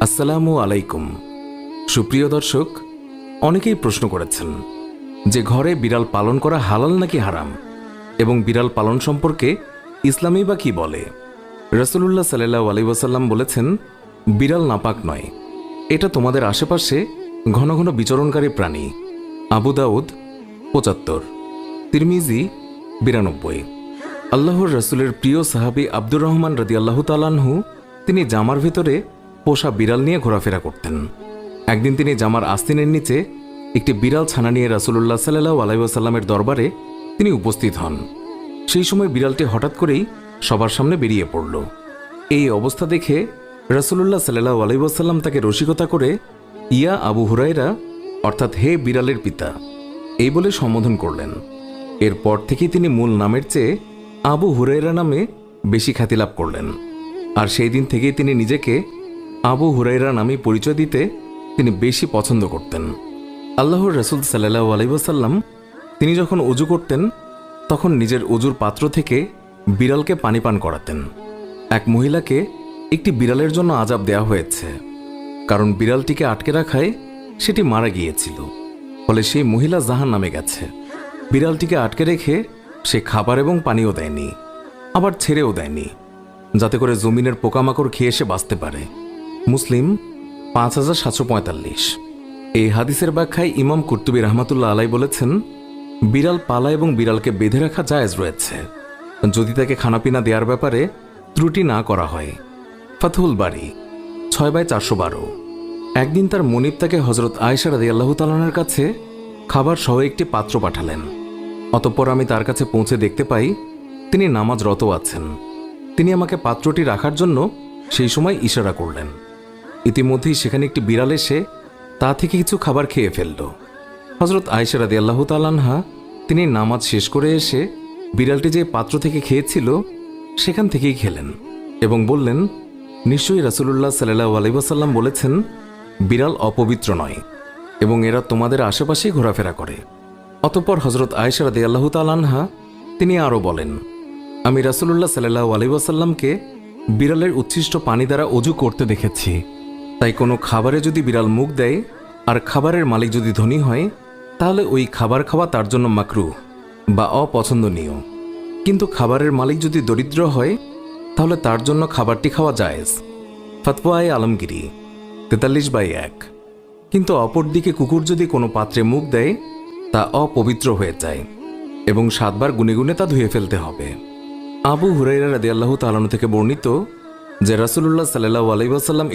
আসসালামু আলাইকুম। সুপ্রিয় দর্শক, অনেকেই প্রশ্ন করেছেন যে ঘরে বিড়াল পালন করা হালাল নাকি হারাম, এবং বিড়াল পালন সম্পর্কে ইসলামই বা কি বলে। রাসূলুল্লাহ সাল্লাল্লাহু আলাইহি ওয়াসাল্লাম বলেছেন, বিড়াল নাপাক নয়, এটা তোমাদের আশেপাশে ঘন ঘন বিচরণকারী প্রাণী। আবু দাউদ ৭৫, তিরমিজি ৯২। আল্লাহর রাসূলের প্রিয় সাহাবী আব্দুর রহমান রাদিয়াল্লাহু তাআলা আনহু তিনি জামার ভেতরে পোষা বিড়াল নিয়ে ঘোরাফেরা করতেন। একদিন তিনি জামার আস্তিনের নিচে একটি বিড়াল ছানা নিয়ে রাসূলুল্লাহ সাল্লাল্লাহু আলাইহি ওয়াসাল্লামের দরবারে তিনি উপস্থিত হন। সেই সময় বিড়ালটি হঠাৎ করেই সবার সামনে বেরিয়ে পড়ল। এই অবস্থা দেখে রাসূলুল্লাহ সাল্লাল্লাহু আলাইহি ওয়াসাল্লাম তাকে রসিকতা করে ইয়া আবু হুরায়রা, অর্থাৎ হে বিড়ালের পিতা, এই বলে সম্বোধন করলেন। এরপর থেকেই তিনি মূল নামের চেয়ে আবু হুরায়রা নামে বেশি খ্যাতি লাভ করলেন। আর সেই দিন থেকেই তিনি নিজেকে আবু হুরায়রা নামে পরিচয় দিতে তিনি বেশি পছন্দ করতেন। আল্লাহর রাসূল সাল্লাল্লাহু আলাইহি ওয়াসাল্লাম তিনি যখন ওযু করতেন তখন নিজের ওযুর পাত্র থেকে বিড়ালকে পানি পান করাতেন। এক মহিলাকে একটি বিড়ালের জন্য আযাব দেওয়া হয়েছে, কারণ বিড়ালটিকে আটকে রাখায় সেটি মারা গিয়েছিল। ফলে সেই মহিলা জাহান্নামে গেছে। বিড়ালটিকে আটকে রেখে সে খাবার এবং পানিও দেয়নি, আবার ছেড়েও দেয়নি, যাতে করে জমিনের পোকামাকড় খেয়ে সে বাঁচতে পারে। মুসলিম ৫৭৪৫। এই হাদিসের ব্যাখ্যায় ইমাম কুরতুবী রাহমাতুল্লাহ আলাইহি বলেছেন, বিড়াল পালা এবং বিড়ালকে বেঁধে রাখা জায়েজ রয়েছে, যদি তাকে খানাপিনা দেওয়ার ব্যাপারে ত্রুটি না করা হয়। ফাতহুল বারী ৬/৪১২। একদিন তার মনিব তাকে হযরত আয়েশা রাদিয়াল্লাহু তাআলা আনহার কাছে খাবার সহ একটি পাত্র পাঠালেন। অতঃপর আমি তার কাছে পৌঁছে দেখতে পাই তিনি নামাজরত আছেন। তিনি আমাকে পাত্রটি রাখার জন্য সেই সময় ইশারা করলেন। ইতিমধ্যেই সেখানে একটি বিড়াল এসে তা থেকে কিছু খাবার খেয়ে ফেলল। হযরত আয়েশা রাদিয়াল্লাহু তাআলা আনহা তিনি নামাজ শেষ করে এসে বিড়ালটি যে পাত্র থেকে খেয়েছিল সেখান থেকেই খেলেন এবং বললেন, নিশ্চয়ই রাসূলুল্লাহ সাল্লাল্লাহু আলাইহি ওয়াসাল্লাম বলেছেন, বিড়াল অপবিত্র নয় এবং এরা তোমাদের আশেপাশেই ঘোরাফেরা করে। অতঃপর হযরত আয়েশা রাদিয়াল্লাহু তাআলা আনহা তিনি আরও বলেন, আমি রাসূলুল্লাহ সাল্লাল্লাহু আলাইহি ওয়াসাল্লামকে বিড়ালের উচ্ছিষ্ট পানি দ্বারা ওযু করতে দেখেছি। তাই কোনো খাবারে যদি বিড়াল মুখ দেয় আর খাবারের মালিক যদি ধনী হয়, তাহলে ওই খাবার খাওয়া তার জন্য মাকরুহ বা অপছন্দনীয়। কিন্তু খাবারের মালিক যদি দরিদ্র হয়, তাহলে তার জন্য খাবারটি খাওয়া জায়েজ। ফতওয়ায়ে আলমগীরি ৪৩/১। কিন্তু অপরদিকে কুকুর যদি কোনো পাত্রে মুখ দেয় তা অপবিত্র হয়ে যায় এবং ৭ বার গুনে গুনে তা ধুয়ে ফেলতে হবে। আবু হুরায়রা রাদিয়াল্লাহু তাআলা আনহু থেকে বর্ণিত যে রাসূলুল্লাহ সাল্লাল্লাহু আলাইহি ওয়াসাল্লাম